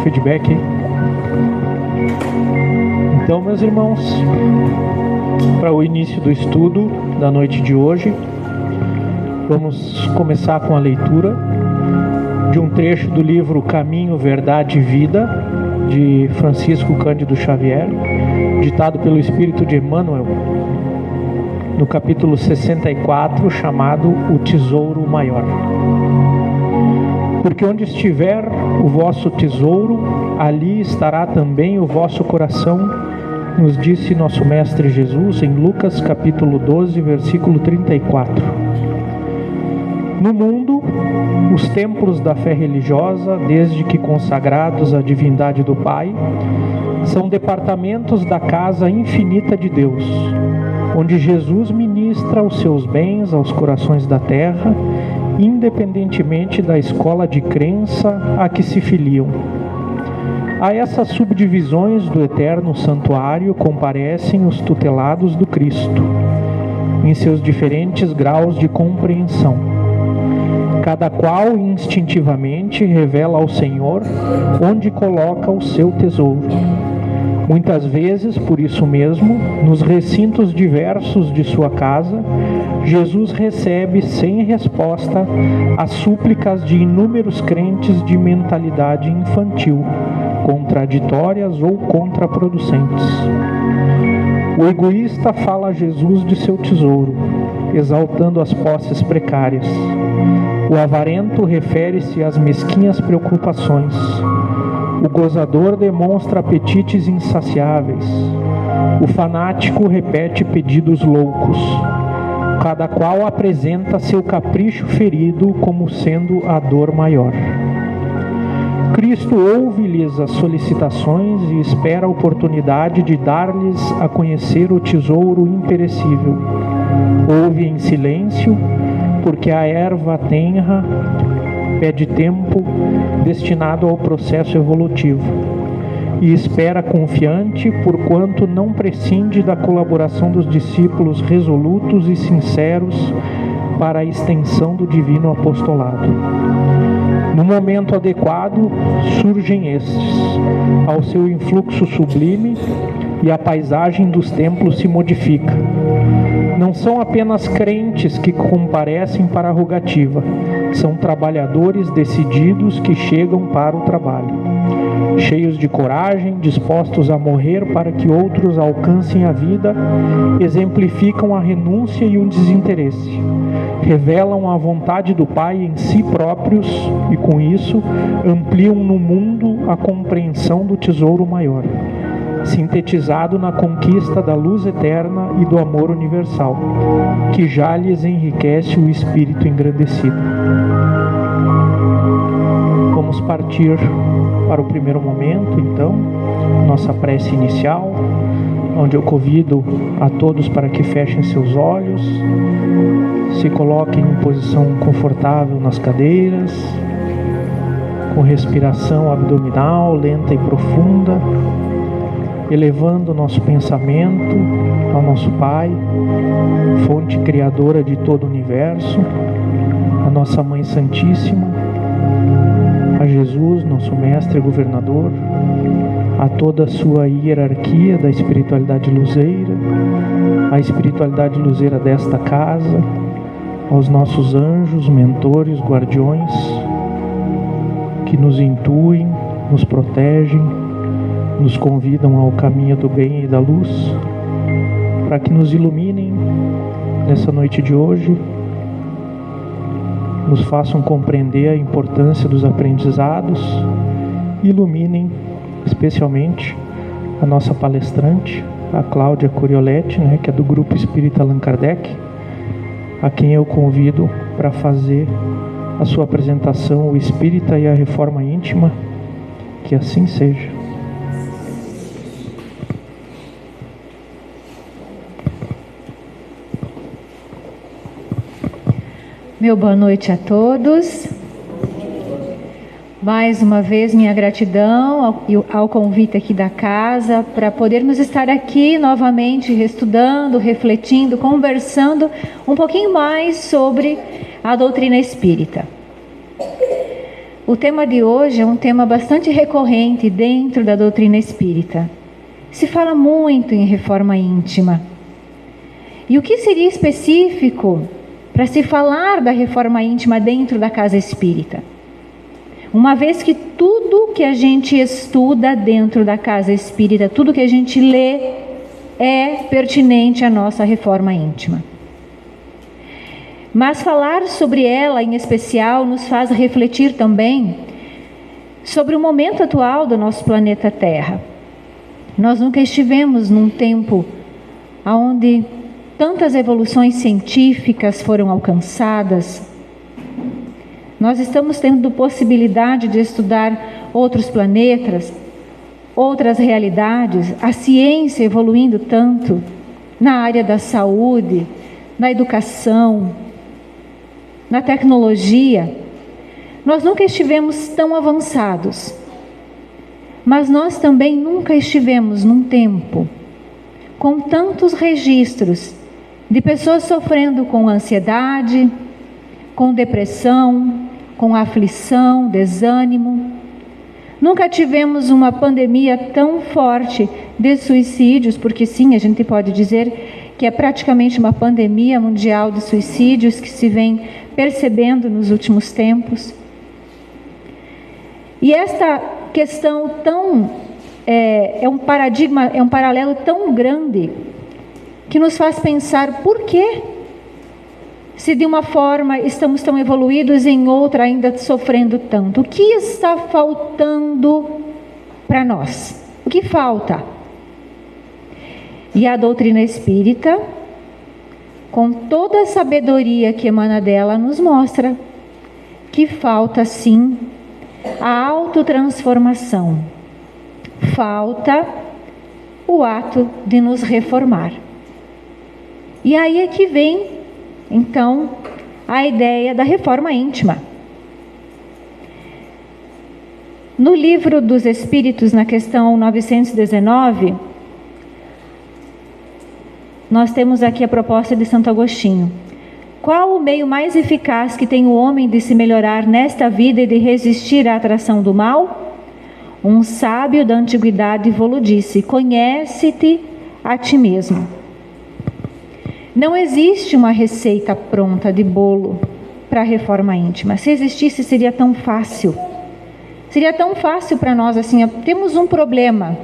Feedback. Então, meus irmãos, para o início do estudo da noite de hoje, vamos começar com a leitura de um trecho do livro Caminho, Verdade e Vida, de Francisco Cândido Xavier, ditado pelo Espírito de Emmanuel, no capítulo 64, chamado O Tesouro Maior. Porque onde estiver o vosso tesouro, ali estará também o vosso coração, nos disse nosso Mestre Jesus em Lucas capítulo 12, versículo 34. No mundo, os templos da fé religiosa, desde que consagrados à divindade do Pai, são departamentos da casa infinita de Deus, onde Jesus ministra os seus bens aos corações da terra, independentemente da escola de crença a que se filiam. A essas subdivisões do eterno santuário comparecem os tutelados do Cristo, em seus diferentes graus de compreensão. Cada qual instintivamente revela ao Senhor onde coloca o seu tesouro. Muitas vezes, por isso mesmo, nos recintos diversos de sua casa, Jesus recebe sem resposta as súplicas de inúmeros crentes de mentalidade infantil, contraditórias ou contraproducentes. O egoísta fala a Jesus de seu tesouro, exaltando as posses precárias. O avarento refere-se às mesquinhas preocupações. O gozador demonstra apetites insaciáveis. O fanático repete pedidos loucos. Cada qual apresenta seu capricho ferido como sendo a dor maior. Cristo ouve-lhes as solicitações e espera a oportunidade de dar-lhes a conhecer o tesouro imperecível. Ouve em silêncio, porque a erva tenra pede tempo destinado ao processo evolutivo, e espera confiante, porquanto não prescinde da colaboração dos discípulos resolutos e sinceros para a extensão do divino apostolado. No momento adequado, surgem estes, ao seu influxo sublime, e a paisagem dos templos se modifica. Não são apenas crentes que comparecem para a rogativa, são trabalhadores decididos que chegam para o trabalho, cheios de coragem, dispostos a morrer para que outros alcancem a vida, exemplificam a renúncia e o desinteresse, revelam a vontade do Pai em si próprios e, com isso, ampliam no mundo a compreensão do tesouro maior, sintetizado na conquista da luz eterna e do amor universal, que já lhes enriquece o espírito engrandecido. Vamos partir para o primeiro momento, então, nossa prece inicial, onde eu convido a todos para que fechem seus olhos, se coloquem em posição confortável nas cadeiras, com respiração abdominal lenta e profunda, elevando nosso pensamento ao nosso Pai, fonte criadora de todo o universo, a nossa Mãe Santíssima, a Jesus, nosso mestre e governador, a toda a sua hierarquia da espiritualidade luzeira, a espiritualidade luzeira desta casa, aos nossos anjos, mentores, guardiões, que nos intuem, nos protegem, nos convidam ao caminho do bem e da luz, para que nos iluminem nessa noite de hoje, nos façam compreender a importância dos aprendizados, iluminem especialmente a nossa palestrante, a Cláudia Corioletti, que é do Grupo Espírita Allan Kardec, a quem eu convido para fazer a sua apresentação, o Espírita e a Reforma Íntima. Que assim seja. Meu boa noite a todos. Mais uma vez, minha gratidão ao convite aqui da casa, para podermos estar aqui novamente, estudando, refletindo, conversando um pouquinho mais sobre a doutrina espírita. O tema de hoje é um tema bastante recorrente dentro da doutrina espírita. Se fala muito em reforma íntima. E o que seria específico para se falar da reforma íntima dentro da casa espírita? Uma vez que tudo que a gente estuda dentro da casa espírita, tudo que a gente lê, é pertinente à nossa reforma íntima. Mas falar sobre ela em especial nos faz refletir também sobre o momento atual do nosso planeta Terra. Nós nunca estivemos num tempo onde tantas evoluções científicas foram alcançadas. Nós estamos tendo possibilidade de estudar outros planetas, outras realidades, a ciência evoluindo tanto na área da saúde, na educação, na tecnologia. Nós nunca estivemos tão avançados, mas nós também nunca estivemos num tempo com tantos registros de pessoas sofrendo com ansiedade, com depressão, com aflição, desânimo. Nunca tivemos uma pandemia tão forte de suicídios, porque sim, a gente pode dizer que é praticamente uma pandemia mundial de suicídios que se vem percebendo nos últimos tempos. E esta questão é um paradigma, é um paralelo tão grande que nos faz pensar por quê? Se de uma forma estamos tão evoluídos, em outra ainda sofrendo tanto. O que está faltando para nós? O que falta? E a doutrina espírita, com toda a sabedoria que emana dela, nos mostra que falta sim a autotransformação. Falta o ato de nos reformar. E aí é que vem então a ideia da reforma íntima. No Livro dos Espíritos, na questão 919, nós temos aqui a proposta de Santo Agostinho. Qual o meio mais eficaz que tem o homem de se melhorar nesta vida e de resistir à atração do mal? Um sábio da antiguidade vô-lo disse: conhece-te a ti mesmo. Não existe uma receita pronta de bolo para a reforma íntima. Se existisse, seria tão fácil. Seria tão fácil para nós assim, temos um problema,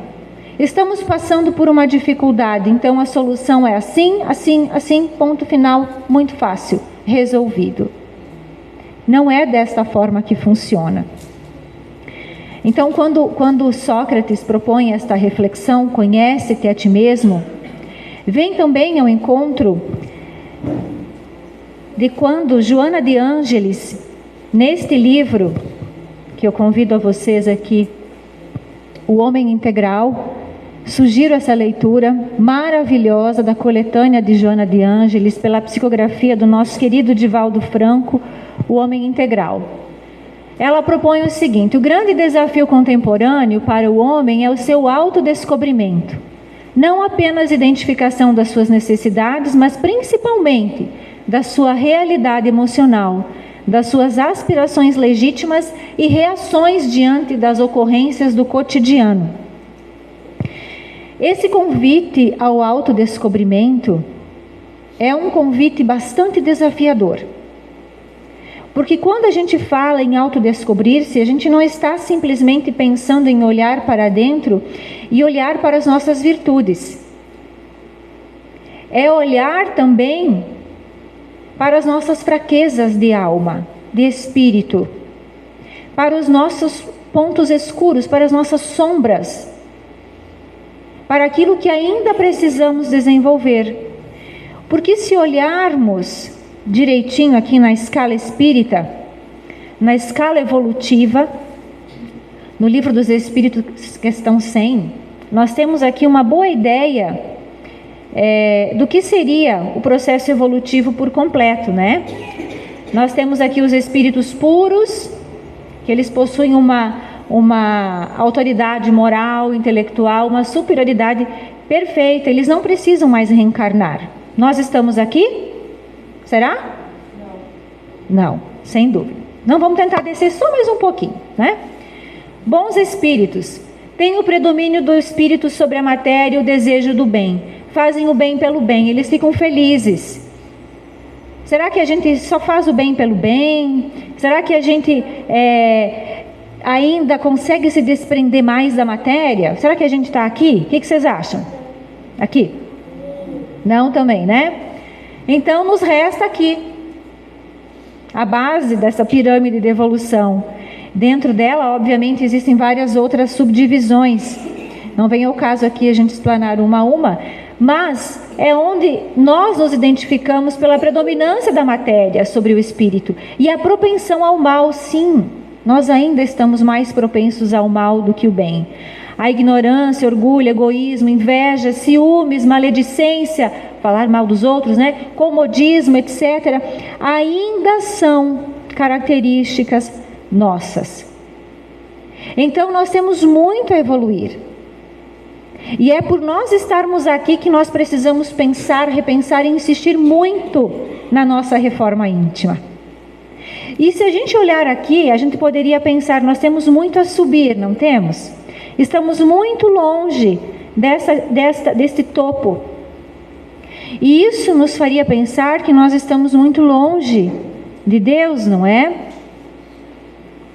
estamos passando por uma dificuldade, então a solução é assim, assim, assim, ponto final, muito fácil, resolvido. Não é desta forma que funciona. Então, quando Sócrates propõe esta reflexão, conhece-te a ti mesmo, vem também ao encontro de quando Joana de Ângeles, neste livro, que eu convido a vocês aqui, O Homem Integral, sugiro essa leitura maravilhosa da coletânea de Joana de Ângeles, pela psicografia do nosso querido Divaldo Franco, O Homem Integral. Ela propõe o seguinte: o grande desafio contemporâneo para o homem é o seu autodescobrimento. Não apenas identificação das suas necessidades, mas principalmente da sua realidade emocional, das suas aspirações legítimas e reações diante das ocorrências do cotidiano. Esse convite ao autodescobrimento é um convite bastante desafiador. Porque quando a gente fala em autodescobrir-se, a gente não está simplesmente pensando em olhar para dentro e olhar para as nossas virtudes. É olhar também para as nossas fraquezas de alma, de espírito, para os nossos pontos escuros, para as nossas sombras, para aquilo que ainda precisamos desenvolver. Porque se olharmos direitinho aqui na escala espírita, na escala evolutiva, no Livro dos Espíritos, questão 100, nós temos aqui uma boa ideia do que seria o processo evolutivo por completo, né? Nós temos aqui os espíritos puros, que eles possuem uma autoridade moral, intelectual, uma superioridade perfeita, eles não precisam mais reencarnar. Nós estamos aqui? Será? Não, sem dúvida. Não, vamos tentar descer só mais um pouquinho, né? Bons espíritos têm o predomínio do espírito sobre a matéria e o desejo do bem. Fazem o bem pelo bem, eles ficam felizes. Será que a gente só faz o bem pelo bem? Será que a gente ainda consegue se desprender mais da matéria? Será que a gente está aqui? O que vocês acham? Aqui? Não também, né? Então nos resta aqui a base dessa pirâmide de evolução. Dentro dela, obviamente, existem várias outras subdivisões. Não vem ao caso aqui a gente explanar uma a uma, mas é onde nós nos identificamos pela predominância da matéria sobre o espírito. E a propensão ao mal, sim, nós ainda estamos mais propensos ao mal do que o bem. A ignorância, orgulho, egoísmo, inveja, ciúmes, maledicência, falar mal dos outros, né? Comodismo, etc., ainda são características nossas. Então nós temos muito a evoluir. E é por nós estarmos aqui que nós precisamos pensar, repensar e insistir muito na nossa reforma íntima. E se a gente olhar aqui, a gente poderia pensar, nós temos muito a subir, não temos? Estamos muito longe deste topo. E isso nos faria pensar que nós estamos muito longe de Deus, não é?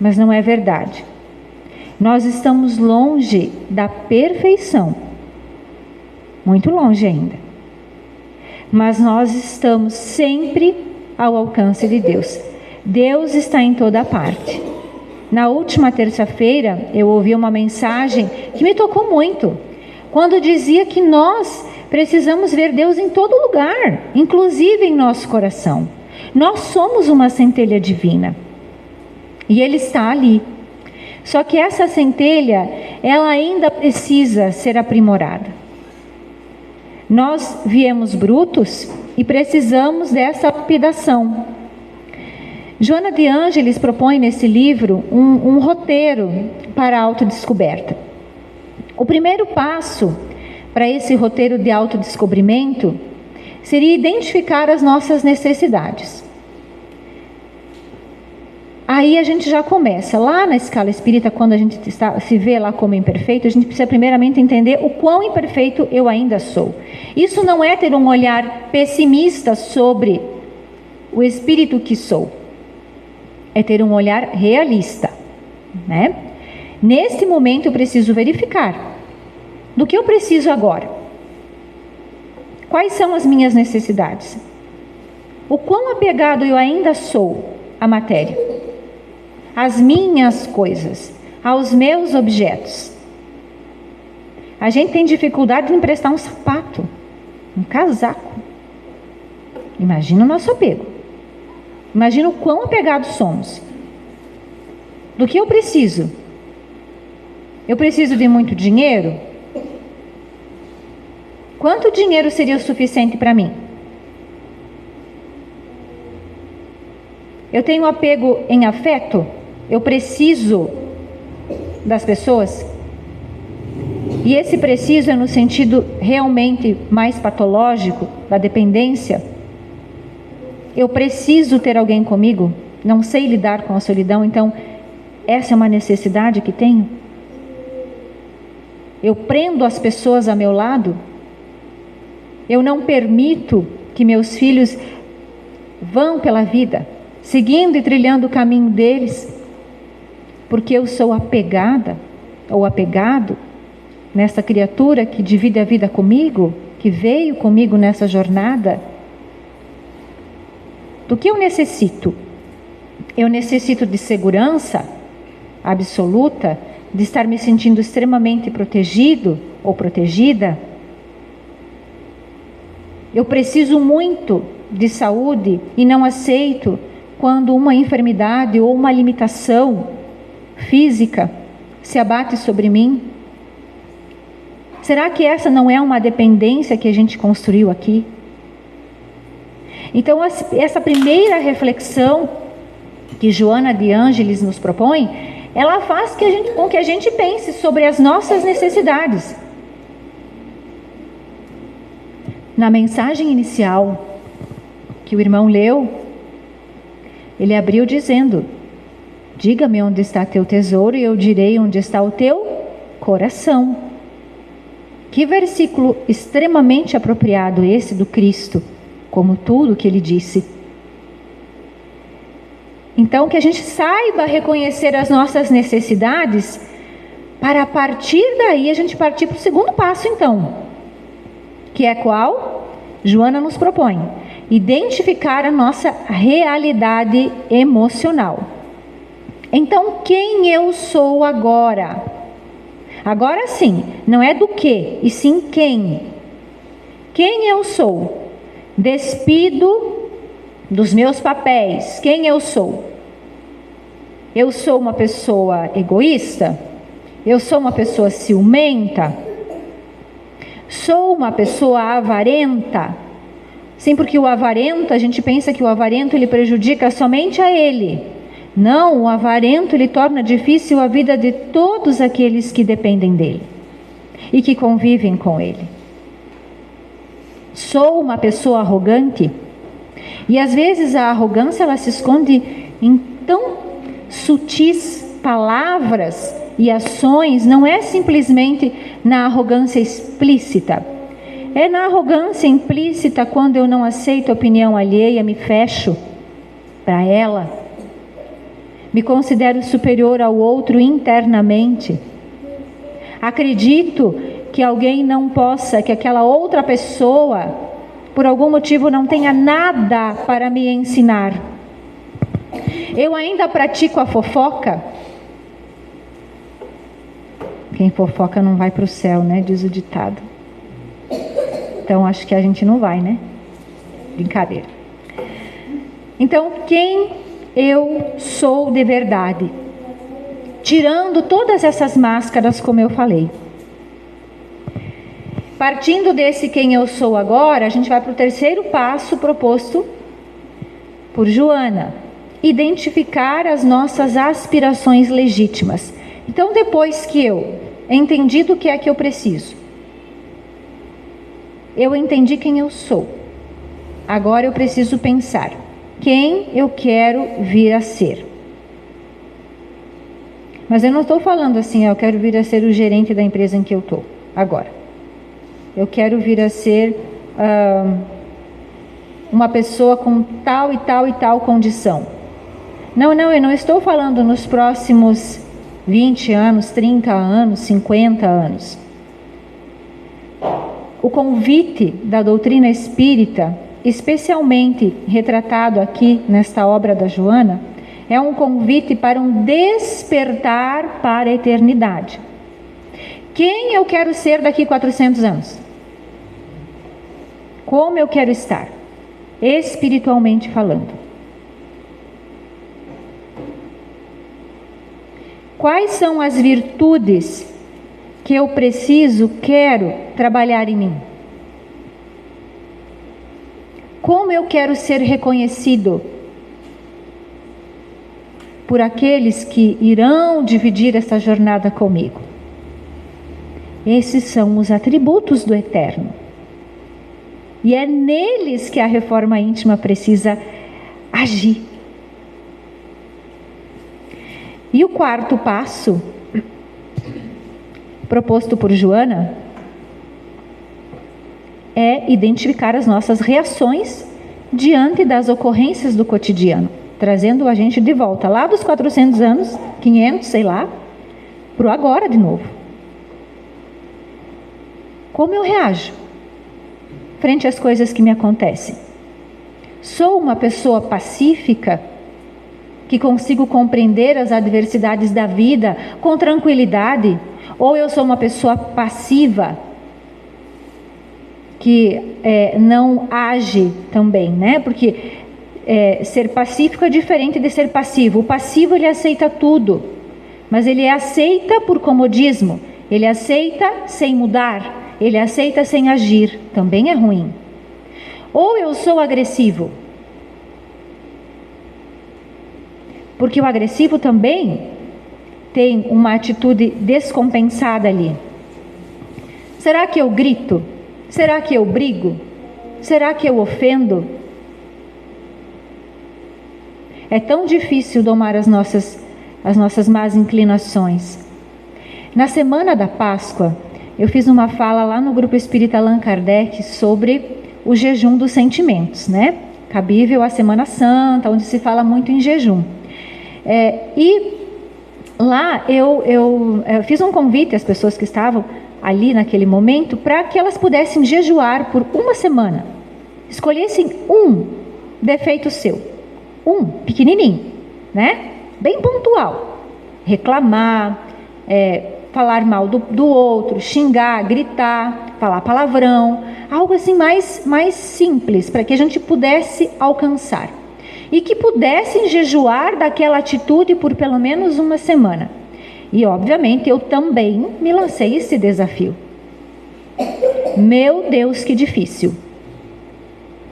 Mas não é verdade. Nós estamos longe da perfeição. Muito longe ainda. Mas nós estamos sempre ao alcance de Deus. Deus está em toda parte. Na última terça-feira, eu ouvi uma mensagem que me tocou muito, quando dizia que nós precisamos ver Deus em todo lugar, inclusive em nosso coração. Nós somos uma centelha divina e Ele está ali. Só que essa centelha, ela ainda precisa ser aprimorada. Nós viemos brutos e precisamos dessa lapidação. Joana de Ângeles propõe nesse livro um roteiro para a autodescoberta. O primeiro passo para esse roteiro de autodescobrimento seria identificar as nossas necessidades. Aí a gente já começa. Lá na escala espírita, quando a gente se vê lá como imperfeito, a gente precisa primeiramente entender o quão imperfeito eu ainda sou. Isso não é ter um olhar pessimista sobre o espírito que sou. É ter um olhar realista, né? Neste momento eu preciso verificar do que eu preciso agora. Quais são as minhas necessidades? O quão apegado eu ainda sou à matéria, às minhas coisas, aos meus objetos. A gente tem dificuldade de emprestar um sapato, um casaco. Imagina o nosso apego. Imagina o quão apegados somos. Do que eu preciso? Eu preciso de muito dinheiro? Quanto dinheiro seria o suficiente para mim? Eu tenho apego em afeto? Eu preciso das pessoas? E esse preciso é no sentido realmente mais patológico da dependência? Eu preciso ter alguém comigo? não sei lidar com a solidão, então essa é uma necessidade que tenho? Eu prendo as pessoas a meu lado? Eu não permito que meus filhos vão pela vida, seguindo e trilhando o caminho deles, porque eu sou apegada ou apegado nessa criatura que divide a vida comigo, que veio comigo nessa jornada? Do que eu necessito? Eu necessito de segurança absoluta, de estar me sentindo extremamente protegido ou protegida? Eu preciso muito de saúde e não aceito quando uma enfermidade ou uma limitação física se abate sobre mim? Será que essa não é uma dependência que a gente construiu aqui? Então, essa primeira reflexão que Joana de Ângeles nos propõe, ela faz com que a gente pense sobre as nossas necessidades. Na mensagem inicial que o irmão leu, ele abriu dizendo: diga-me onde está teu tesouro e eu direi onde está o teu coração. Que versículo extremamente apropriado esse do Cristo, como tudo que ele disse. Então, que a gente saiba reconhecer as nossas necessidades, para a partir daí a gente partir para o segundo passo, então, que é qual? Joana nos propõe: identificar a nossa realidade emocional. Então, quem eu sou agora? Agora sim, não é do que, e sim quem. Quem eu sou? Despido dos meus papéis. Quem eu sou? Eu sou uma pessoa egoísta? Eu sou uma pessoa ciumenta? Sou uma pessoa avarenta? Sim, porque o avarento, a gente pensa que o avarento ele prejudica somente a ele. Não, o avarento ele torna difícil a vida de todos aqueles que dependem dele e que convivem com ele. Sou uma pessoa arrogante? E às vezes a arrogância ela se esconde em tão sutis palavras e ações, não é simplesmente na arrogância explícita. É na arrogância implícita, quando eu não aceito a opinião alheia, me fecho para ela, me considero superior ao outro internamente. Acredito que alguém não possa, que aquela outra pessoa, por algum motivo, não tenha nada para me ensinar. Eu ainda pratico a fofoca. Quem fofoca não vai para o céu, né? Diz o ditado. Então, acho que a gente não vai, né? Brincadeira. Então, quem eu sou de verdade? Tirando todas essas máscaras, como eu falei. Partindo desse quem eu sou agora, a gente vai para o terceiro passo proposto por Joana: identificar as nossas aspirações legítimas. Então, depois que eu entendi do que é que eu preciso, eu entendi quem eu sou, agora eu preciso pensar quem eu quero vir a ser. Mas eu não estou falando assim, eu quero vir a ser o gerente da empresa em que eu estou agora. Eu quero vir a ser uma pessoa com tal e tal e tal condição. Não, eu não estou falando nos próximos 20 anos, 30 anos, 50 anos. O convite da doutrina espírita, especialmente retratado aqui nesta obra da Joana, é um convite para um despertar para a eternidade. Quem eu quero ser daqui 400 anos? Como eu quero estar? Espiritualmente falando. Quais são as virtudes que eu quero trabalhar em mim? Como eu quero ser reconhecido por aqueles que irão dividir essa jornada comigo? Esses são os atributos do Eterno. E é neles que a reforma íntima precisa agir. E o quarto passo, proposto por Joana, é identificar as nossas reações diante das ocorrências do cotidiano, trazendo a gente de volta lá dos 400 anos, 500, sei lá, para o agora de novo. Como eu reajo frente às coisas que me acontecem? Sou uma pessoa pacífica, que consigo compreender as adversidades da vida com tranquilidade? Ou eu sou uma pessoa passiva, que não age também, né? Porque ser pacífico é diferente de ser passivo. O passivo, ele aceita tudo, mas ele aceita por comodismo, ele aceita sem mudar, ele aceita sem agir, também é ruim. Ou eu sou agressivo, porque o agressivo também tem uma atitude descompensada ali. Será que eu grito? Será que eu brigo? Será que eu ofendo? É tão difícil domar as nossas más inclinações. Na semana da Páscoa, eu fiz uma fala lá no Grupo Espírita Allan Kardec sobre o jejum dos sentimentos, né? Cabível à Semana Santa, onde se fala muito em jejum. E lá eu fiz um convite às pessoas que estavam ali naquele momento para que elas pudessem jejuar por uma semana. Escolhessem um defeito seu, um pequenininho, né? Bem pontual. Reclamar, falar mal do outro, xingar, gritar, falar palavrão, algo assim mais simples, para que a gente pudesse alcançar. E que pudessem jejuar daquela atitude por pelo menos uma semana. E obviamente eu também me lancei esse desafio. Meu Deus, que difícil.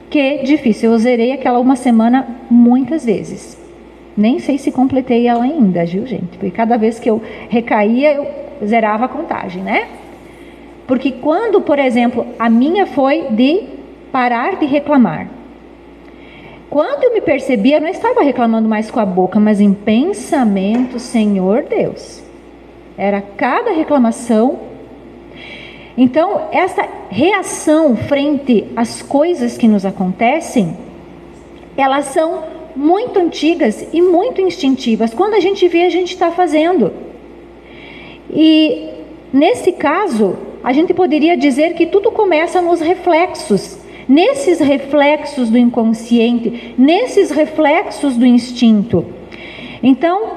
Que difícil. Eu zerei aquela uma semana muitas vezes. Nem sei se completei ela ainda, viu, gente? Porque cada vez que eu recaía, eu zerava a contagem, né? Porque quando, por exemplo, a minha foi de parar de reclamar. Quando eu me percebi, eu não estava reclamando mais com a boca, mas em pensamento, Senhor Deus. Era cada reclamação. Então, essa reação frente às coisas que nos acontecem, elas são muito antigas e muito instintivas. Quando a gente vê, a gente está fazendo. E, nesse caso, a gente poderia dizer que tudo começa nos reflexos. Nesses reflexos do inconsciente, nesses reflexos do instinto. Então,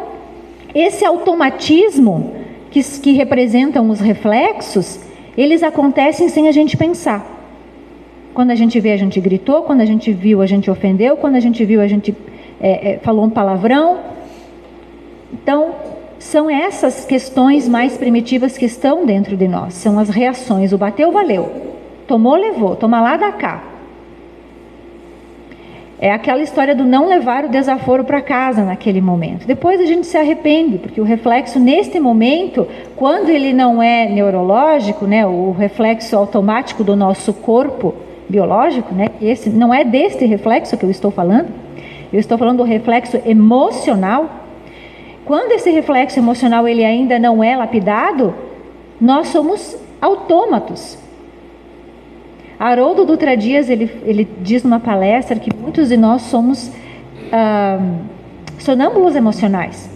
esse automatismo que representam os reflexos, eles acontecem sem a gente pensar. Quando a gente vê, a gente gritou, quando a gente viu, a gente ofendeu, quando a gente viu, a gente falou um palavrão. Então, são essas questões mais primitivas que estão dentro de nós, são as reações, o bateu, valeu. Tomou, levou, toma lá, dá cá. É aquela história do não levar o desaforo para casa naquele momento. Depois a gente se arrepende, porque o reflexo neste momento, quando ele não é neurológico, né, o reflexo automático do nosso corpo biológico, né, esse não é deste reflexo que eu estou falando. Eu estou falando do reflexo emocional. Quando esse reflexo emocional ele ainda não é lapidado, nós somos autômatos. Haroldo Dutra Dias, ele diz numa palestra que muitos de nós somos sonâmbulos emocionais.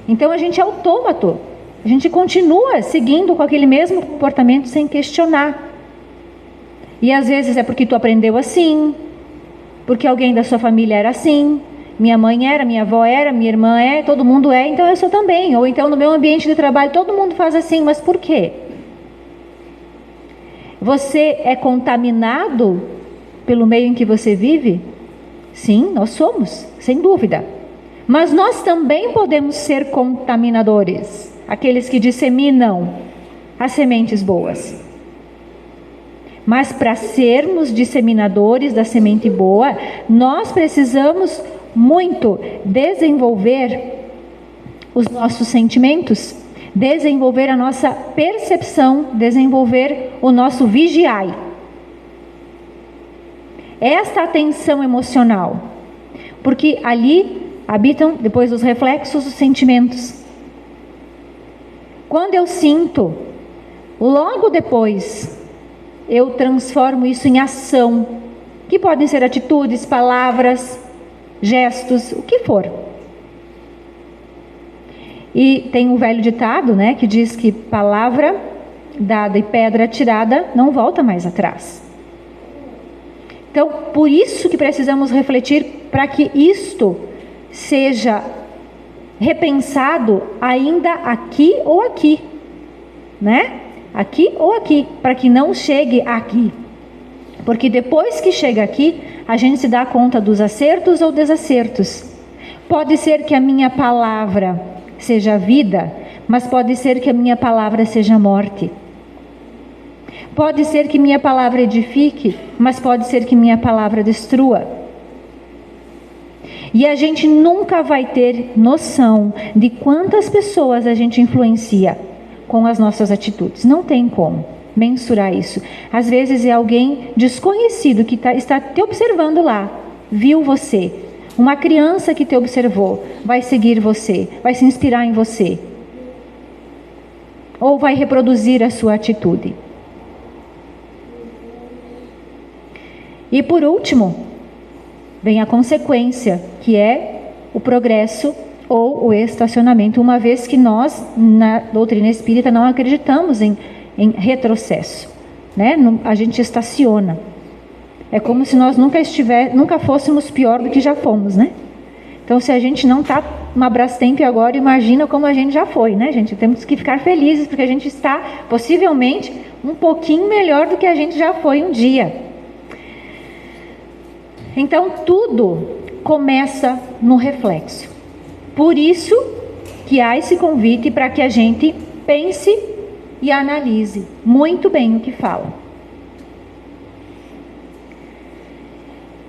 Então a gente é autômato, a gente continua seguindo com aquele mesmo comportamento sem questionar. E às vezes é porque tu aprendeu assim, porque alguém da sua família era assim, minha mãe era, minha avó era, minha irmã é, todo mundo é, então eu sou também. Ou então no meu ambiente de trabalho todo mundo faz assim, mas por quê? Você é contaminado pelo meio em que você vive? Sim, nós somos, sem dúvida. Mas nós também podemos ser contaminadores, aqueles que disseminam as sementes boas. Mas para sermos disseminadores da semente boa, nós precisamos muito desenvolver os nossos sentimentos, desenvolver a nossa percepção, desenvolver o nosso vigiai. Esta atenção emocional, porque ali habitam depois os reflexos, os sentimentos. Quando eu sinto, logo depois, eu transformo isso em ação, que podem ser atitudes, palavras, gestos, o que for. E tem um velho ditado, né, que diz que palavra dada e pedra tirada não volta mais atrás. Então, por isso que precisamos refletir para que isto seja repensado ainda aqui ou aqui, né? Aqui ou aqui, para que não chegue aqui. Porque depois que chega aqui, a gente se dá conta dos acertos ou desacertos. Pode ser que a minha palavra seja vida, mas pode ser que a minha palavra seja morte. Pode ser que minha palavra edifique, mas pode ser que minha palavra destrua. E a gente nunca vai ter noção de quantas pessoas a gente influencia com as nossas atitudes. Não tem como mensurar isso. Às vezes é alguém desconhecido que está te observando lá, viu você. Uma criança que te observou vai seguir você, vai se inspirar em você. Ou vai reproduzir a sua atitude. E por último, vem a consequência, que é o progresso ou o estacionamento, uma vez que nós, na doutrina espírita, não acreditamos em retrocesso, né? A gente estaciona. É como se nós nunca fôssemos pior do que já fomos, né? Então, se a gente não está uma Brastemp agora, imagina como a gente já foi, né, gente? Temos que ficar felizes, porque a gente está, possivelmente, um pouquinho melhor do que a gente já foi um dia. Então, tudo começa no reflexo. Por isso que há esse convite para que a gente pense e analise muito bem o que fala.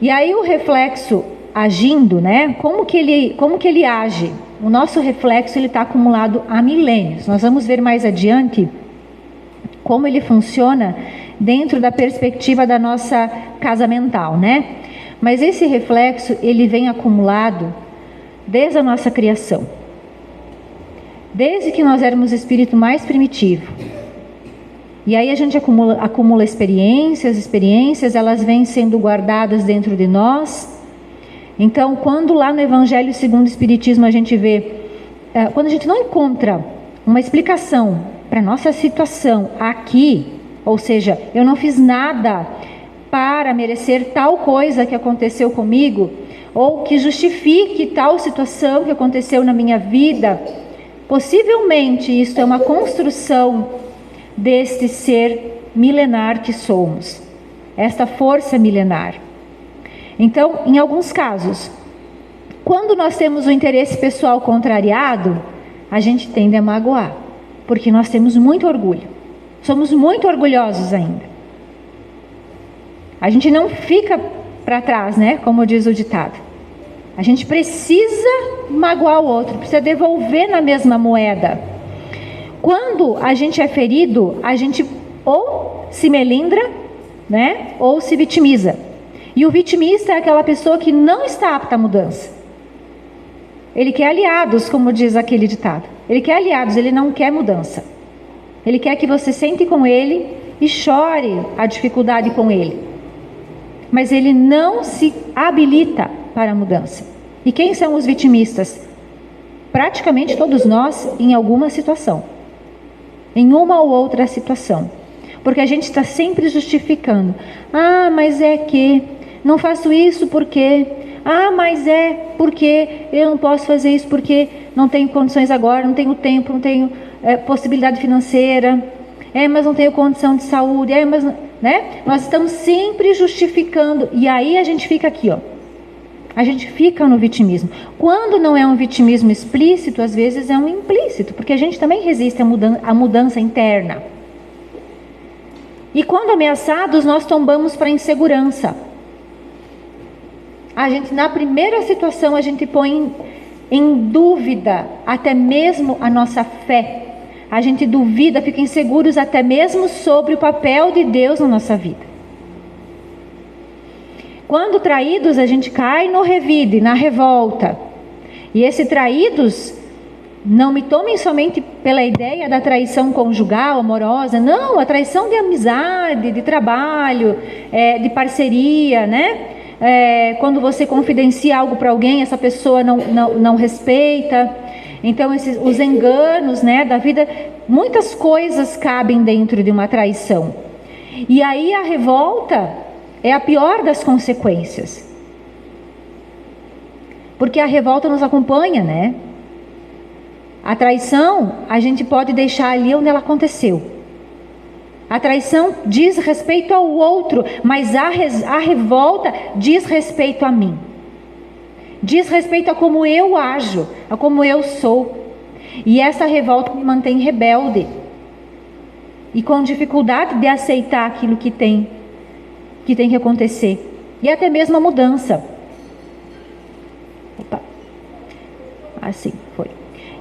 E aí o reflexo agindo, né? Como que ele age? O nosso reflexo ele está acumulado há milênios. Nós vamos ver mais adiante como ele funciona dentro da perspectiva da nossa casa mental, né? Mas esse reflexo, ele vem acumulado desde a nossa criação. Desde que nós éramos espírito mais primitivo. E aí a gente acumula experiências, elas vêm sendo guardadas dentro de nós. Então, quando lá no Evangelho segundo o Espiritismo a gente vê, quando a gente não encontra uma explicação para a nossa situação aqui, ou seja, eu não fiz nada para merecer tal coisa que aconteceu comigo, ou que justifique tal situação que aconteceu na minha vida, possivelmente isso é uma construção deste ser milenar que somos, esta força milenar. Então, em alguns casos, quando nós temos o interesse pessoal contrariado, a gente tende a magoar, porque nós temos muito orgulho, somos muito orgulhosos ainda. A gente não fica para trás, né? Como diz o ditado. A gente precisa magoar o outro, precisa devolver na mesma moeda. Quando a gente é ferido, a gente ou se melindra, né? Ou se vitimiza. E o vitimista é aquela pessoa que não está apta à mudança. Ele quer aliados, como diz aquele ditado. Ele quer aliados, ele não quer mudança. Ele quer que você sente com ele e chore a dificuldade com ele. Mas ele não se habilita para a mudança. E quem são os vitimistas? Praticamente todos nós em alguma situação. Em uma ou outra situação. Porque a gente está sempre justificando. Ah, mas é que não faço isso porque... Ah, mas é porque eu não posso fazer isso porque não tenho condições agora, não tenho tempo, não tenho possibilidade financeira. Mas não tenho condição de saúde. Mas... né? Nós estamos sempre justificando. E aí a gente fica aqui, ó. A gente fica no vitimismo. Quando não é um vitimismo explícito, às vezes é um implícito, porque a gente também resiste à mudança interna. E quando ameaçados, nós tombamos para a insegurança. A gente, na primeira situação, a gente põe em dúvida até mesmo a nossa fé. A gente duvida, fica inseguros até mesmo sobre o papel de Deus na nossa vida. Quando traídos, a gente cai no revide, na revolta. E esse traídos, não me tomem somente pela ideia da traição conjugal, amorosa. Não, a traição de amizade, de trabalho, de parceria, né? Quando você confidencia algo para alguém, essa pessoa não respeita. Então, os enganos, né, da vida, muitas coisas cabem dentro de uma traição. E aí a revolta é a pior das consequências. Porque a revolta nos acompanha, né? A traição, a gente pode deixar ali onde ela aconteceu. A traição diz respeito ao outro, mas a revolta diz respeito a mim. Diz respeito a como eu ajo, a como eu sou. E essa revolta me mantém rebelde. E com dificuldade de aceitar aquilo que tem que acontecer. E até mesmo a mudança. Opa. Assim, foi.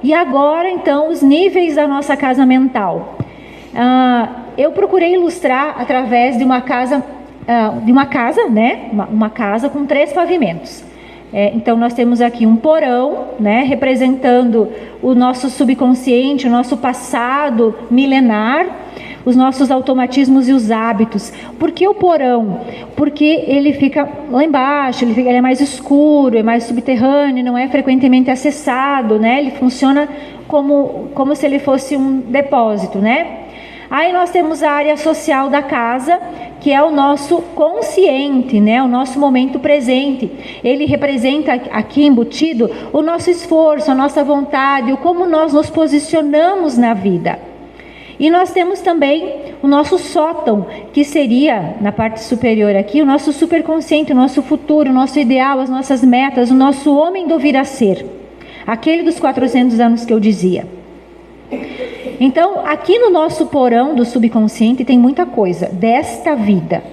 E agora, então, os níveis da nossa casa mental. Eu procurei ilustrar através de uma casa, né? Uma casa com 3 pavimentos. Então, nós temos aqui um porão, né? Representando o nosso subconsciente, o nosso passado milenar, os nossos automatismos e os hábitos. Por que o porão? Porque ele fica lá embaixo, ele é mais escuro, é mais subterrâneo, não é frequentemente acessado, né? Ele funciona como se ele fosse um depósito, né? Aí nós temos a área social da casa, que é o nosso consciente, né? O nosso momento presente. Ele representa aqui embutido o nosso esforço, a nossa vontade, o como nós nos posicionamos na vida. E nós temos também o nosso sótão, que seria, na parte superior aqui, o nosso superconsciente, o nosso futuro, o nosso ideal, as nossas metas, o nosso homem do vir a ser. Aquele dos 400 anos que eu dizia. Então, aqui no nosso porão do subconsciente tem muita coisa desta vida.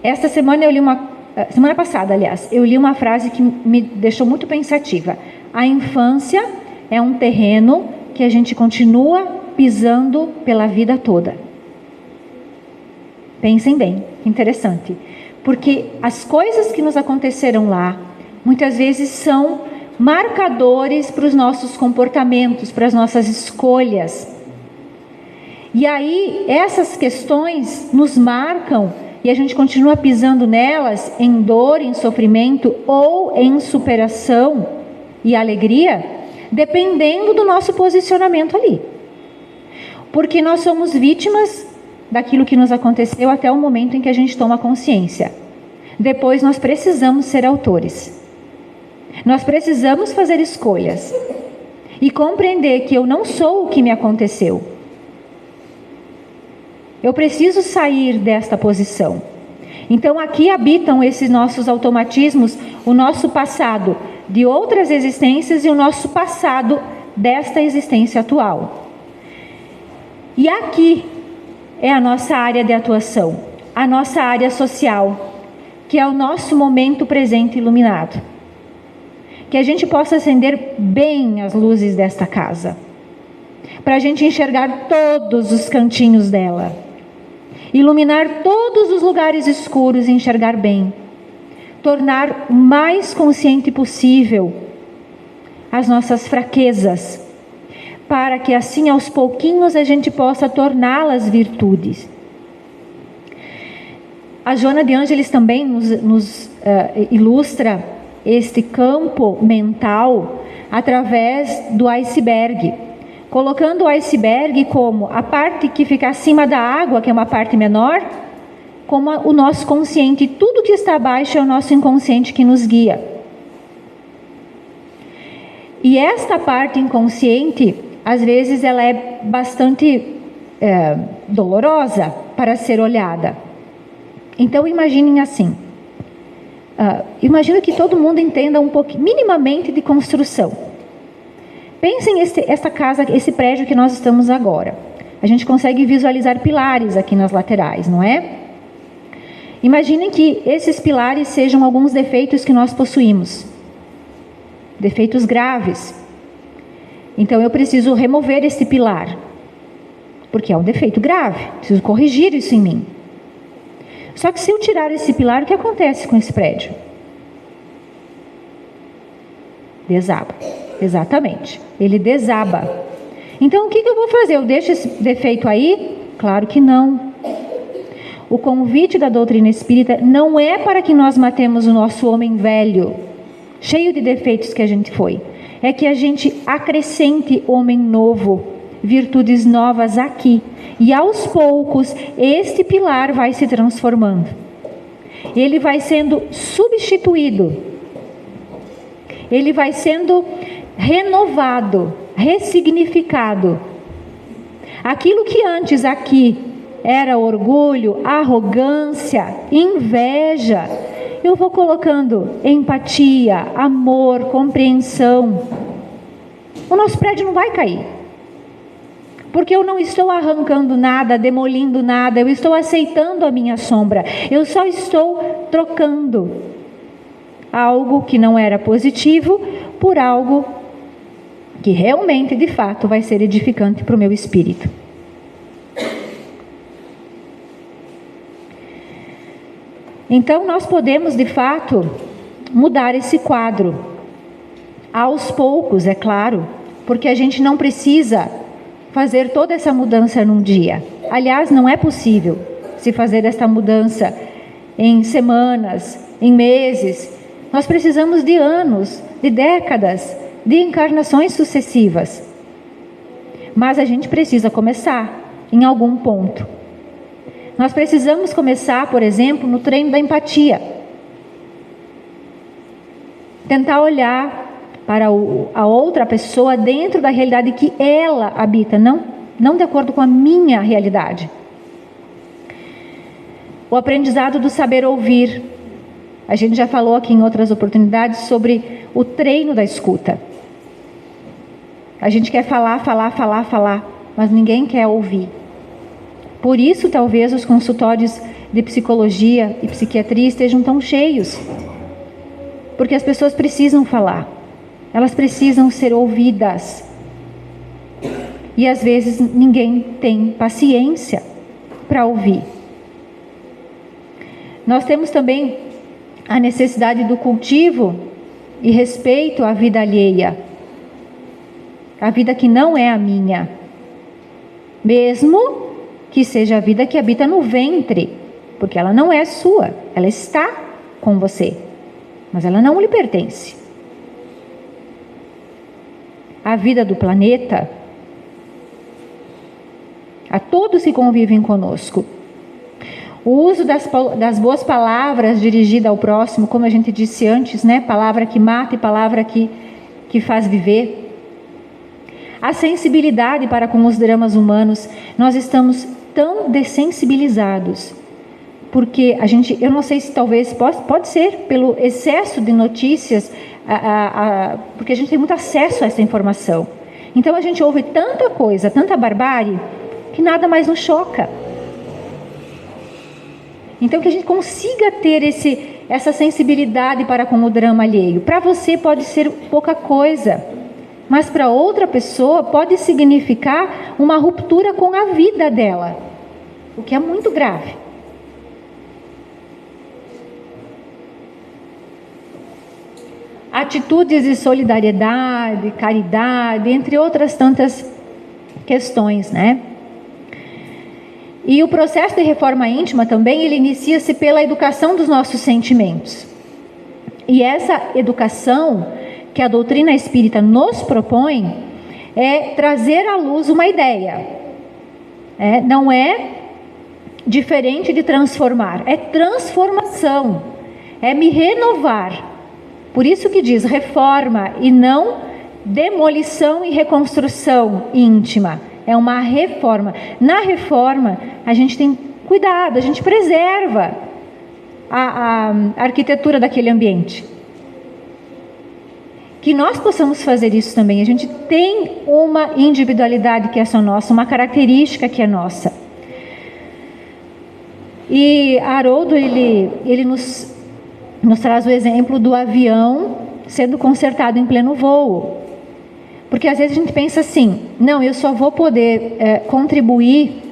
Esta semana semana passada, aliás, eu li uma frase que me deixou muito pensativa. A infância é um terreno que a gente continua pisando pela vida toda. Pensem bem, interessante. Porque as coisas que nos aconteceram lá, muitas vezes são marcadores para os nossos comportamentos, para as nossas escolhas. E aí, essas questões nos marcam e a gente continua pisando nelas em dor, em sofrimento ou em superação e alegria, dependendo do nosso posicionamento ali. Porque nós somos vítimas daquilo que nos aconteceu até o momento em que a gente toma consciência. Depois nós precisamos ser autores. Nós precisamos fazer escolhas e compreender que eu não sou o que me aconteceu. Eu preciso sair desta posição. Então aqui habitam esses nossos automatismos, o nosso passado de outras existências e o nosso passado desta existência atual. E aqui é a nossa área de atuação, a nossa área social, que é o nosso momento presente iluminado. Que a gente possa acender bem as luzes desta casa, para a gente enxergar todos os cantinhos dela, iluminar todos os lugares escuros e enxergar bem, tornar o mais consciente possível as nossas fraquezas, para que assim aos pouquinhos a gente possa torná-las virtudes. A Joana de Ângeles também nos ilustra este campo mental através do iceberg, colocando o iceberg como a parte que fica acima da água, que é uma parte menor, como o nosso consciente. Tudo que está abaixo é o nosso inconsciente que nos guia. E esta parte inconsciente, às vezes, ela é bastante dolorosa para ser olhada. Então, imaginem assim. Imagino que todo mundo entenda um pouco, minimamente, de construção. Pensem esta casa, esse prédio que nós estamos agora. A gente consegue visualizar pilares aqui nas laterais, não é? Imaginem que esses pilares sejam alguns defeitos que nós possuímos. Defeitos graves. Então eu preciso remover esse pilar, porque é um defeito grave. Preciso corrigir isso em mim. Só que se eu tirar esse pilar, o que acontece com esse prédio? Desaba. Exatamente. Ele desaba. Então, o que eu vou fazer? Eu deixo esse defeito aí? Claro que não. O convite da doutrina espírita não é para que nós matemos o nosso homem velho, cheio de defeitos que a gente foi. É que a gente acrescente homem novo, virtudes novas aqui. E aos poucos, este pilar vai se transformando. Ele vai sendo substituído. Ele vai sendo renovado, ressignificado. Aquilo que antes aqui era orgulho, arrogância, inveja, eu vou colocando empatia, amor, compreensão. O nosso prédio não vai cair. Porque eu não estou arrancando nada, demolindo nada, eu estou aceitando a minha sombra. Eu só estou trocando algo que não era positivo por algo que realmente, de fato, vai ser edificante para o meu espírito. Então, nós podemos, de fato, mudar esse quadro. Aos poucos, é claro, porque a gente não precisa fazer toda essa mudança num dia. Aliás, não é possível se fazer essa mudança em semanas, em meses. Nós precisamos de anos, de décadas, de encarnações sucessivas. Mas a gente precisa começar em algum ponto. Nós precisamos começar, por exemplo, no treino da empatia. Tentar olhar para a outra pessoa dentro da realidade que ela habita, não de acordo com a minha realidade. O aprendizado do saber ouvir. A gente já falou aqui em outras oportunidades sobre o treino da escuta. A gente quer falar, mas ninguém quer ouvir. Por isso, talvez, os consultórios de psicologia e psiquiatria estejam tão cheios. Porque as pessoas precisam falar. Elas precisam ser ouvidas. E às vezes ninguém tem paciência para ouvir. Nós temos também a necessidade do cultivo e respeito à vida alheia. A vida que não é a minha. Mesmo que seja a vida que habita no ventre, porque ela não é sua, ela está com você, mas ela não lhe pertence. A vida do planeta, a todos que convivem conosco. O uso das boas palavras dirigida ao próximo, como a gente disse antes, né? Palavra que mata e palavra que faz viver. A sensibilidade para com os dramas humanos. Nós estamos tão dessensibilizados, porque eu não sei se talvez pode ser pelo excesso de notícias, porque a gente tem muito acesso a essa informação. Então a gente ouve tanta coisa, tanta barbárie, que nada mais nos choca. Então que a gente consiga ter essa sensibilidade para com o drama alheio. Para você pode ser pouca coisa, mas para outra pessoa pode significar uma ruptura com a vida dela, o que é muito grave. Atitudes de solidariedade, caridade, entre outras tantas questões, né? E o processo de reforma íntima também, ele inicia-se pela educação dos nossos sentimentos. E essa educação que a doutrina espírita nos propõe é trazer à luz uma ideia. Não é diferente de transformar, é transformação, é me renovar. Por isso que diz reforma e não demolição e reconstrução íntima. É uma reforma. Na reforma, a gente tem cuidado, a gente preserva a arquitetura daquele ambiente. Que nós possamos fazer isso também. A gente tem uma individualidade que é só nossa, uma característica que é nossa. E Haroldo, ele nos traz o exemplo do avião sendo consertado em pleno voo. Porque às vezes a gente pensa assim, não, eu só vou poder contribuir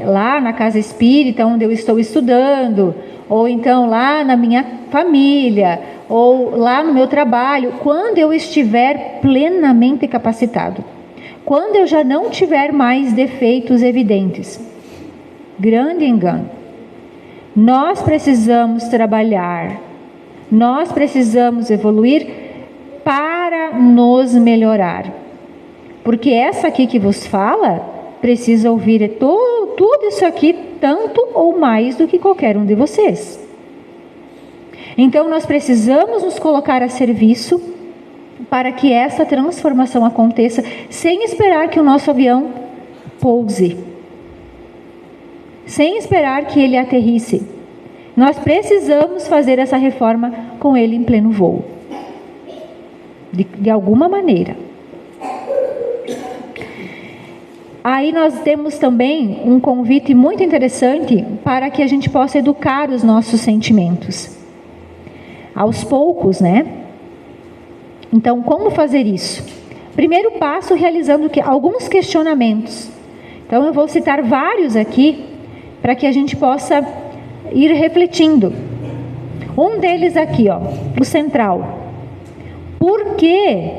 lá na casa espírita onde eu estou estudando, ou então lá na minha família, ou lá no meu trabalho, quando eu estiver plenamente capacitado, quando eu já não tiver mais defeitos evidentes. Grande engano. Nós precisamos trabalhar, nós precisamos evoluir para nos melhorar. Porque essa aqui que vos fala, precisa ouvir tudo isso aqui, tanto ou mais do que qualquer um de vocês. Então nós precisamos nos colocar a serviço para que essa transformação aconteça, sem esperar que o nosso avião pouse, sem esperar que ele aterrisse. Nós precisamos fazer essa reforma com ele em pleno voo, de alguma maneira. Aí nós temos também um convite muito interessante para que a gente possa educar os nossos sentimentos. Aos poucos, né? Então, como fazer isso? Primeiro passo, realizando alguns questionamentos. Então, eu vou citar vários aqui, para que a gente possa ir refletindo. Um deles aqui, ó, o central. Por que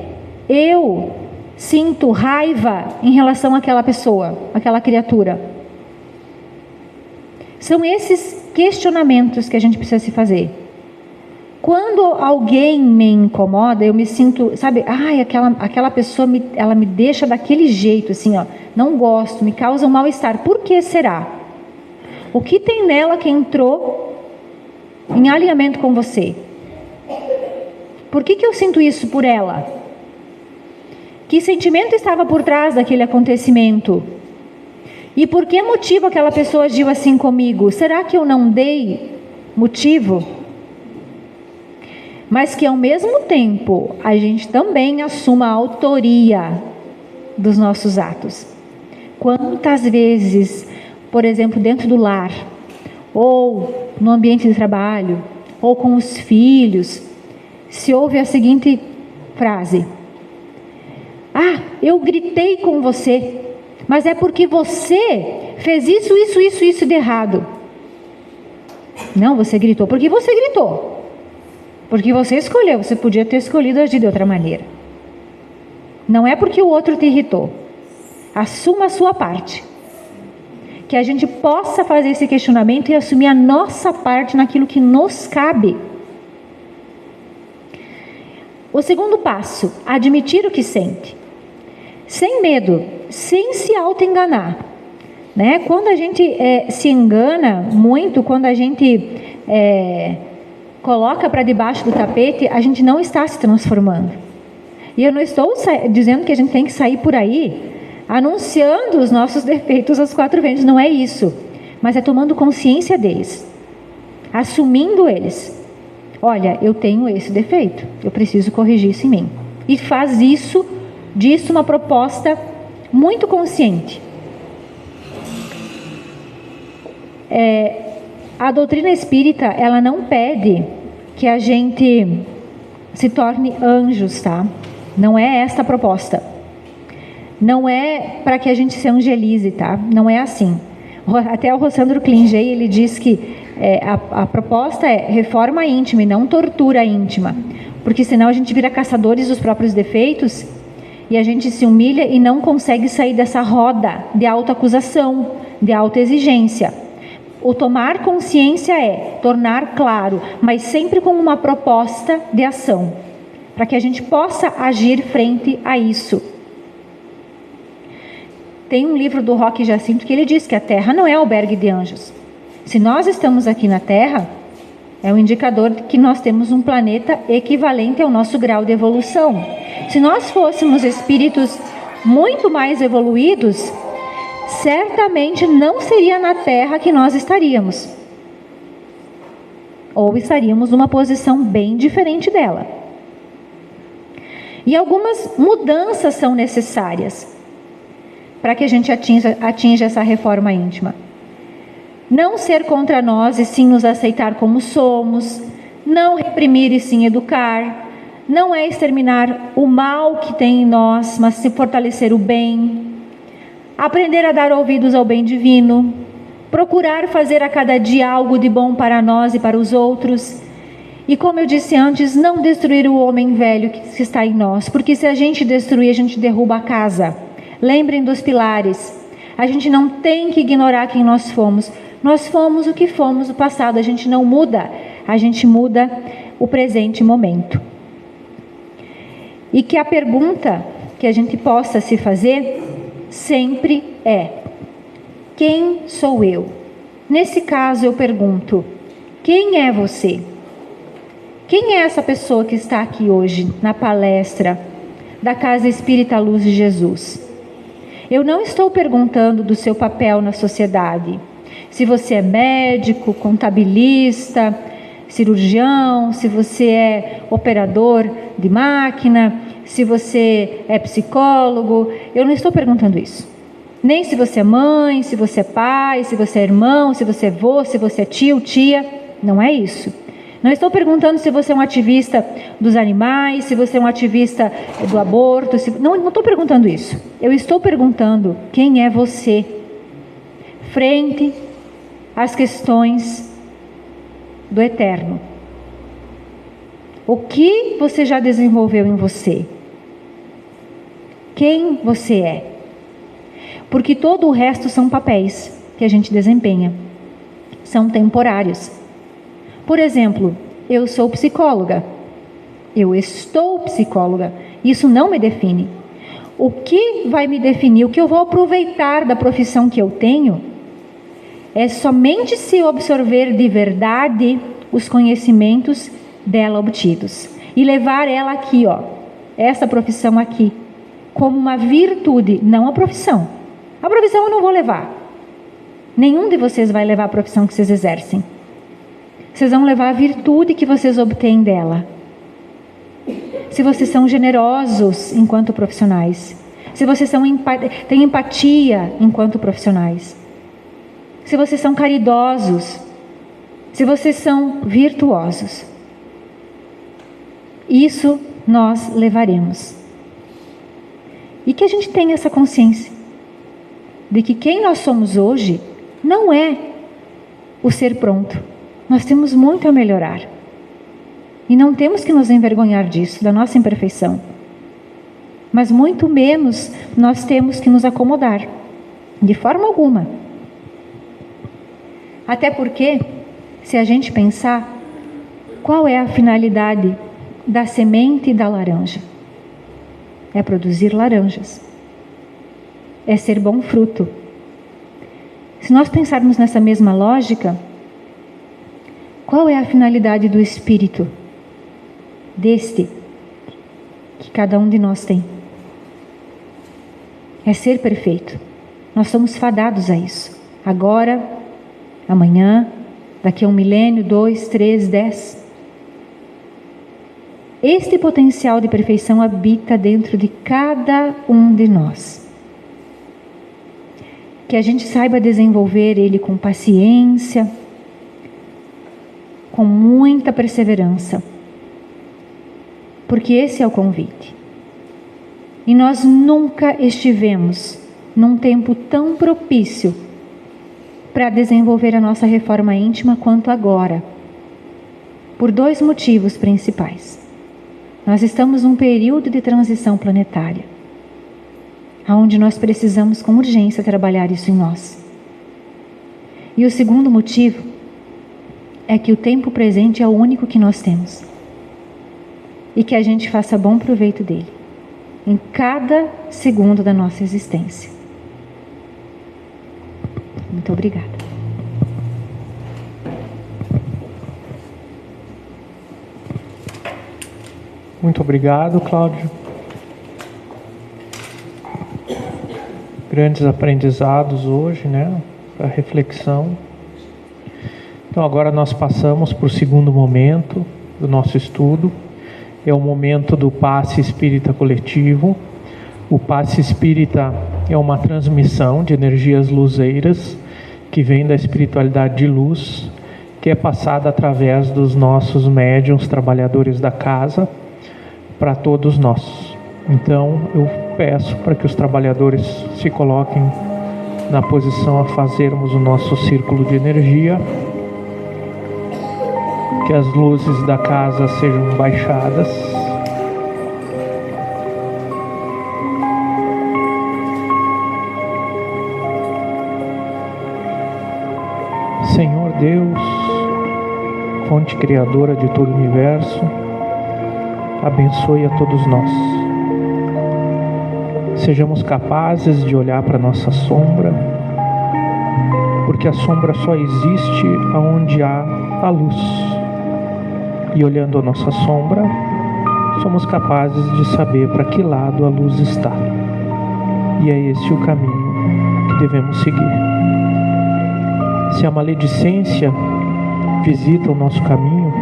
eu sinto raiva em relação àquela pessoa, àquela criatura? São esses questionamentos que a gente precisa se fazer. Quando alguém me incomoda, eu me sinto, sabe, aquela pessoa ela me deixa daquele jeito, assim, ó, não gosto, me causa um mal-estar. Por que será? O que tem nela que entrou em alinhamento com você? Por que eu sinto isso por ela? Que sentimento estava por trás daquele acontecimento? E por que motivo aquela pessoa agiu assim comigo? Será que eu não dei motivo? Mas que ao mesmo tempo a gente também assuma a autoria dos nossos atos. Quantas vezes, por exemplo, dentro do lar, ou no ambiente de trabalho, ou com os filhos, se ouve a seguinte frase: eu gritei com você, mas é porque você fez isso de errado. Não, você gritou porque você gritou. Porque você escolheu, você podia ter escolhido agir de outra maneira. Não é porque o outro te irritou. Assuma a sua parte. Que a gente possa fazer esse questionamento e assumir a nossa parte naquilo que nos cabe. O segundo passo, admitir o que sente. Sem medo, sem se auto-enganar. Né? Quando a gente se engana muito, quando a gente coloca para debaixo do tapete, a gente não está se transformando. E eu não estou dizendo que a gente tem que sair por aí anunciando os nossos defeitos aos quatro ventos, não é isso. Mas é tomando consciência deles, assumindo eles. Olha, eu tenho esse defeito, eu preciso corrigir isso em mim. E faz disso uma proposta muito consciente. A doutrina espírita, ela não pede que a gente se torne anjos, tá? Não é esta a proposta. Não é para que a gente se angelize, tá? Não é assim. Até o Rossandro Klingei, ele diz que a proposta é reforma íntima e não tortura íntima. Porque senão a gente vira caçadores dos próprios defeitos e a gente se humilha e não consegue sair dessa roda de autoacusação, de autoexigência. O tomar consciência é tornar claro, mas sempre com uma proposta de ação, para que a gente possa agir frente a isso. Tem um livro do Roque Jacinto que ele diz que a Terra não é albergue de anjos. Se nós estamos aqui na Terra, é um indicador de que nós temos um planeta equivalente ao nosso grau de evolução. Se nós fôssemos espíritos muito mais evoluídos, certamente não seria na Terra que nós estaríamos. Ou estaríamos numa posição bem diferente dela. E algumas mudanças são necessárias para que a gente atinja essa reforma íntima. Não ser contra nós e sim nos aceitar como somos, não reprimir e sim educar, não é exterminar o mal que tem em nós, mas se fortalecer o bem, aprender a dar ouvidos ao bem divino, procurar fazer a cada dia algo de bom para nós e para os outros, E como eu disse antes, não destruir o homem velho que está em nós, porque se a gente destruir, a gente derruba a casa. Lembrem dos pilares. A gente não tem que ignorar quem nós fomos. Nós fomos o que fomos no passado, a gente não muda, a gente muda o presente momento. E que a pergunta que a gente possa se fazer sempre é: quem sou eu? Nesse caso eu pergunto: quem é você? Quem é essa pessoa que está aqui hoje na palestra da Casa Espírita Luz de Jesus? Eu não estou perguntando do seu papel na sociedade. Se você é médico, contabilista, cirurgião, se você é operador de máquina, se você é psicólogo, eu não estou perguntando isso. Nem se você é mãe, se você é pai, se você é irmão, se você é avô, se você é tio, tia, não é isso. Não estou perguntando se você é um ativista dos animais, se você é um ativista do aborto, não estou perguntando isso. Eu estou perguntando quem é você frente às questões do eterno. O que você já desenvolveu em você? Quem você é? Porque todo o resto são papéis que a gente desempenha. São temporários. Por exemplo, eu sou psicóloga. Eu estou psicóloga. Isso não me define. O que vai me definir, o que eu vou aproveitar da profissão que eu tenho, é somente se eu absorver de verdade os conhecimentos dela obtidos. E levar ela aqui, essa profissão aqui, como uma virtude, não a profissão. A profissão eu não vou levar. Nenhum de vocês vai levar a profissão que vocês exercem. Vocês vão levar a virtude que vocês obtêm dela. Se vocês são generosos enquanto profissionais. Se vocês têm empatia enquanto profissionais. Se vocês são caridosos. Se vocês são virtuosos. Isso nós levaremos. E que a gente tenha essa consciência de que quem nós somos hoje não é o ser pronto. Nós temos muito a melhorar. E não temos que nos envergonhar disso, da nossa imperfeição. Mas muito menos nós temos que nos acomodar. De forma alguma. Até porque, se a gente pensar, qual é a finalidade da semente da laranja? É produzir laranjas. É ser bom fruto. Se nós pensarmos nessa mesma lógica, qual é a finalidade do Espírito? Deste, que cada um de nós tem. É ser perfeito. Nós somos fadados a isso. Agora, amanhã, daqui a 1 milênio, 2, 3, 10. Este potencial de perfeição habita dentro de cada um de nós. Que a gente saiba desenvolver ele com paciência, com muita perseverança. Porque esse é o convite. E nós nunca estivemos num tempo tão propício para desenvolver a nossa reforma íntima quanto agora. Por 2 motivos principais. Nós estamos num período de transição planetária, onde nós precisamos com urgência trabalhar isso em nós. E o segundo motivo é que o tempo presente é o único que nós temos. E que a gente faça bom proveito dele, em cada segundo da nossa existência. Muito obrigada. Muito obrigado, Cláudio. Grandes aprendizados hoje, né? Para reflexão. Então agora nós passamos para o segundo momento do nosso estudo. É o momento do passe espírita coletivo. O passe espírita é uma transmissão de energias luzeiras que vem da espiritualidade de luz, que é passada através dos nossos médiuns, trabalhadores da casa, para todos nós. Então eu peço para que os trabalhadores se coloquem na posição a fazermos o nosso círculo de energia. que as luzes da casa sejam baixadas. Senhor Deus, fonte criadora de todo o universo, abençoe a todos nós. Sejamos capazes de olhar para a nossa sombra, porque a sombra só existe onde há a luz. E olhando a nossa sombra, somos capazes de saber para que lado a luz está. E é esse o caminho que devemos seguir. Se a maledicência visita o nosso caminho,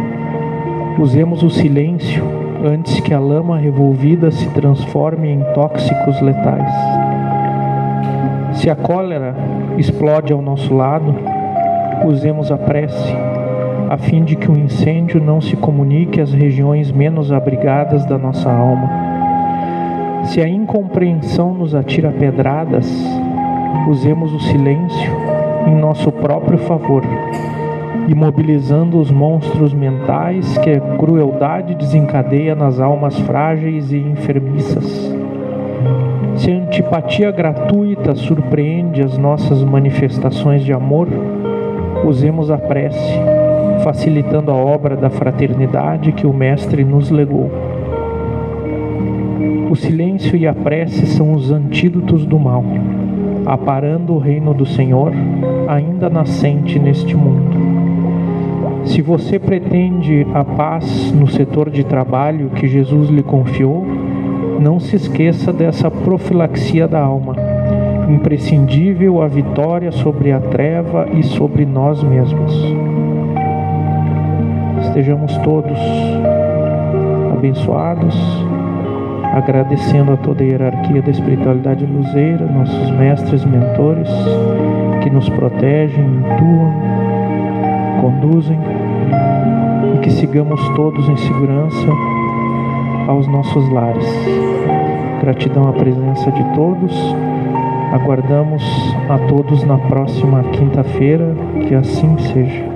usemos o silêncio antes que a lama revolvida se transforme em tóxicos letais. Se a cólera explode ao nosso lado, usemos a prece, a fim de que o incêndio não se comunique às regiões menos abrigadas da nossa alma. Se a incompreensão nos atira pedradas, usemos o silêncio em nosso próprio favor, imobilizando os monstros mentais que a crueldade desencadeia nas almas frágeis e enfermiças. Se a antipatia gratuita surpreende as nossas manifestações de amor, usemos a prece, facilitando a obra da fraternidade que o Mestre nos legou. O silêncio e a prece são os antídotos do mal, aparando o reino do Senhor, ainda nascente neste mundo. Se você pretende a paz no setor de trabalho que Jesus lhe confiou, não se esqueça dessa profilaxia da alma, imprescindível à vitória sobre a treva e sobre nós mesmos. Estejamos todos abençoados, agradecendo a toda a hierarquia da espiritualidade luzeira, nossos mestres, mentores, que nos protegem, intuam, conduzem, e que sigamos todos em segurança aos nossos lares. Gratidão à presença de todos. Aguardamos a todos na próxima quinta-feira, que assim seja.